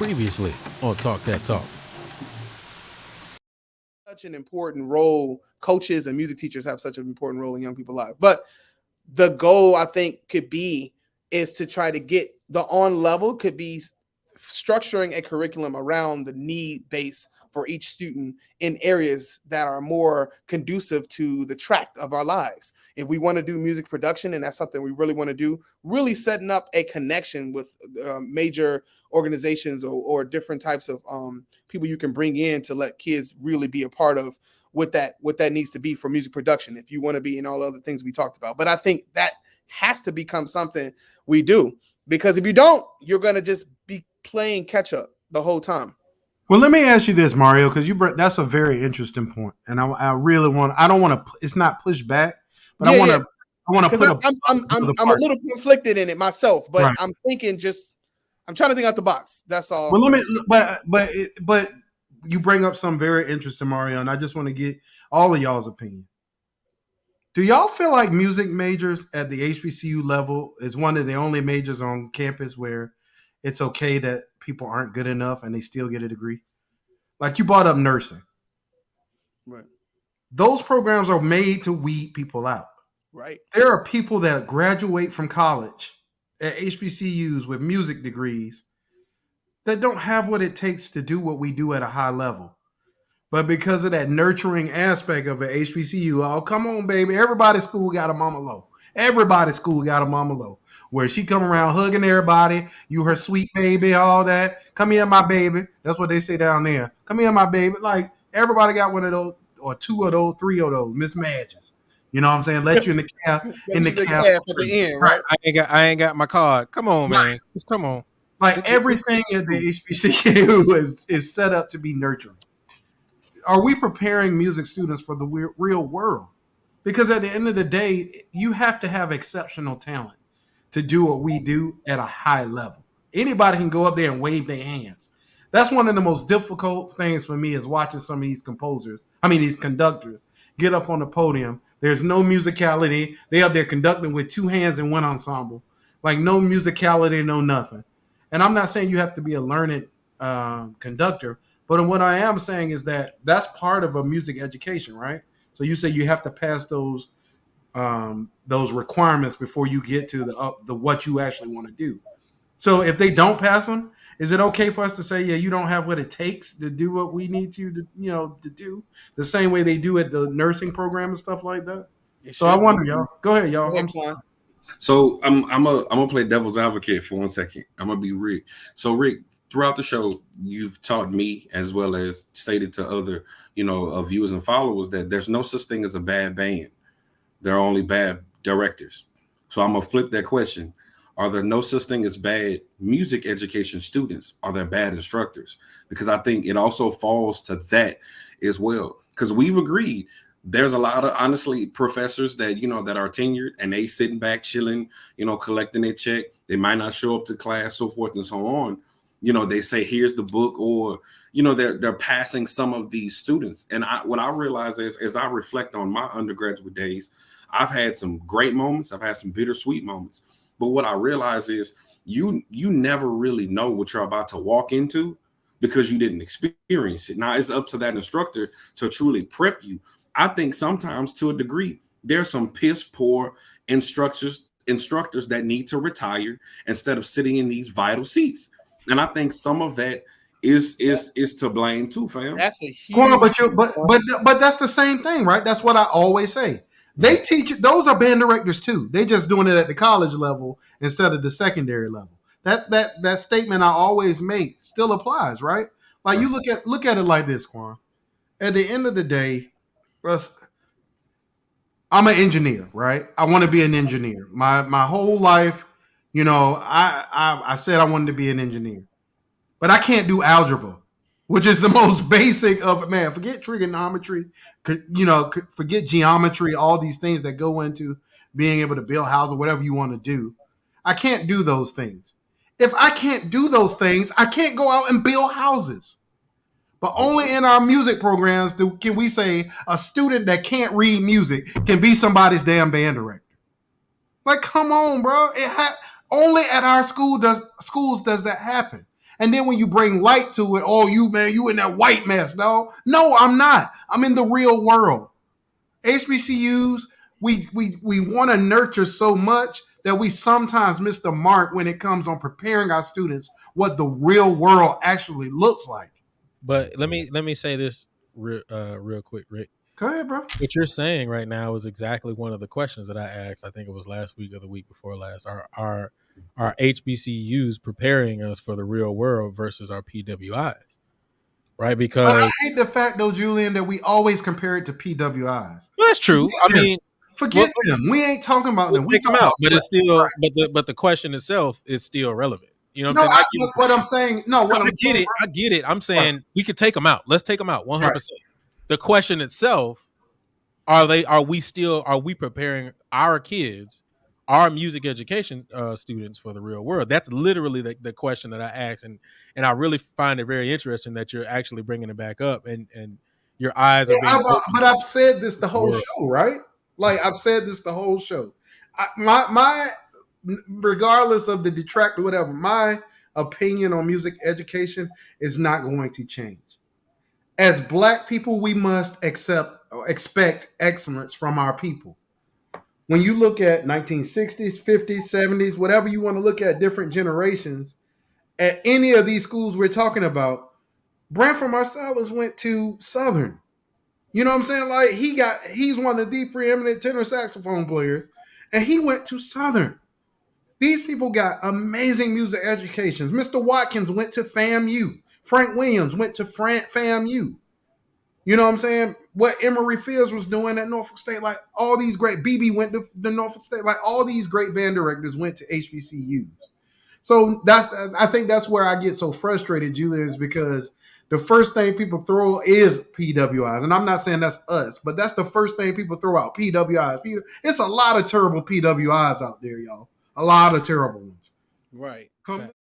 Previously on Talk That Talk. Such an important role. Coaches and music teachers have such an important role in young people's lives. But the goal, I think, could be is to try to get the on level could be structuring a curriculum around the need base for each student in areas that are more conducive to the track of our lives. If we want to do music production, and that's something we really want to do, really setting up a connection with major organizations or different types of people you can bring in to let kids really be a part of what that needs to be for music production. If you want to be in all the other things we talked about, but I think that has to become something we do, because if you don't, you're going to just be playing catch up the whole time. Well, let me ask you this, Mario, because that's a very interesting point, and I really want. I don't want to. It's not push back, but I want to. I want to put. I'm a little conflicted in it myself, but right. I'm thinking I'm trying to think out the box. That's all. Well, but you bring up some very interesting, Mario, and I just want to get all of y'all's opinion. Do y'all feel like music majors at the HBCU level is one of the only majors on campus where it's okay that people aren't good enough and they still get a degree? Like you brought up nursing. Right. Those programs are made to weed people out. Right. There are people that graduate from college at HBCUs with music degrees that don't have what it takes to do what we do at a high level. But because of that nurturing aspect of an HBCU, oh, come on, baby. Everybody's school got a mama low. Everybody's school got a mama low. Where she come around hugging everybody. You her sweet baby, all that. Come here, my baby. That's what they say down there. Come here, my baby. Like, everybody got one of those, or two of those, three of those mismatches. You know what I'm saying? Let you in the cab. in the cab at the end, right? I ain't got my card. Come on, man. Just come on. Like, everything at the HBCU is set up to be nurturing. Are we preparing music students for the real world? Because at the end of the day, you have to have exceptional talent to do what we do at a high level. Anybody can go up there and wave their hands. That's one of the most difficult things for me is watching some of these these conductors get up on the podium. There's no musicality. They up there conducting with two hands in one ensemble. Like no musicality, no nothing. And I'm not saying you have to be a learned conductor, but what I am saying is that that's part of a music education, right? So you say you have to pass those requirements before you get to the what you actually want to do. So if they don't pass them, is it okay for us to say, yeah, you don't have what it takes to do what we need you to do the same way they do at the nursing program and stuff like that? So I wonder, y'all. Go ahead, y'all. So I'm gonna play devil's advocate for 1 second. I'm gonna be Rick. So Rick, throughout the show, you've taught me as well as stated to other, viewers and followers that there's no such thing as a bad band. There are only bad directors. So I'm gonna flip that question. Are there no such thing as bad music education students? Are there bad instructors? Because I think it also falls to that as well. Because we've agreed there's a lot of, honestly, professors that, that are tenured and they sitting back, chilling, collecting their check. They might not show up to class, so forth and so on. They say, here's the book, or, they're passing some of these students. And what I realize is, as I reflect on my undergraduate days, I've had some great moments. I've had some bittersweet moments. But what I realize is you never really know what you're about to walk into because you didn't experience it. Now, it's up to that instructor to truly prep you. I think sometimes, to a degree, there's some piss poor instructors that need to retire instead of sitting in these vital seats. And I think some of that is to blame too, fam. That's a huge. But that's the same thing, right? That's what I always say. They teach it. Those are band directors too. They just doing it at the college level instead of the secondary level. That statement I always make still applies, right? Like you look at it like this, Quan. At the end of the day, Russ, I'm an engineer, right? I want to be an engineer. My whole life, I said I wanted to be an engineer, but I can't do algebra, which is the most basic of, man, forget trigonometry, forget geometry, all these things that go into being able to build houses or whatever you want to do. I can't do those things. If I can't do those things, I can't go out and build houses. But only in our music programs can we say a student that can't read music can be somebody's damn band director. Like, come on, bro. Only at our schools does that happen. And then when you bring light to it, oh, you in that white mess, no. No, I'm not. I'm in the real world. HBCUs, we want to nurture so much that we sometimes miss the mark when it comes on preparing our students what the real world actually looks like. But let me say this real quick, Rick. Go ahead, bro. What you're saying right now is exactly one of the questions that I asked. I think it was last week or the week before last. Are HBCUs preparing us for the real world versus our PWIs? Right? Because I hate the fact, though, Julian, that we always compare it to PWIs. Well, that's true. Forget them. We ain't talking about them. We take them out, but it's still, but the question itself is still relevant. You know what I'm saying? What I'm saying. No, what I'm saying. I get it. I'm saying we could take them out. Let's take them out 100%. The question itself: are we preparing our kids, our music education students for the real world? That's literally the question that I asked, and I really find it very interesting that you're actually bringing it back up, and your eyes are being. But I've said this the whole show, right? Like I've said this the whole show. My regardless of the detractor, whatever, my opinion on music education is not going to change. As Black people, we must expect excellence from our people. When you look at 1960s, 50s, 70s, whatever you want to look at, different generations, at any of these schools we're talking about, Branford Marsalis went to Southern. You know what I'm saying? Like he's one of the preeminent tenor saxophone players, and he went to Southern. These people got amazing music educations. Mr. Watkins went to FAMU. Frank Williams went to FAMU. You know what I'm saying? What Emory Fields was doing at Norfolk State, like all these great, BB went to the Norfolk State, like all these great band directors went to HBCUs. So I think that's where I get so frustrated, Julian, is because the first thing people throw is PWIs. And I'm not saying that's us, but that's the first thing people throw out, PWIs. It's a lot of terrible PWIs out there, y'all. A lot of terrible ones. Right. Come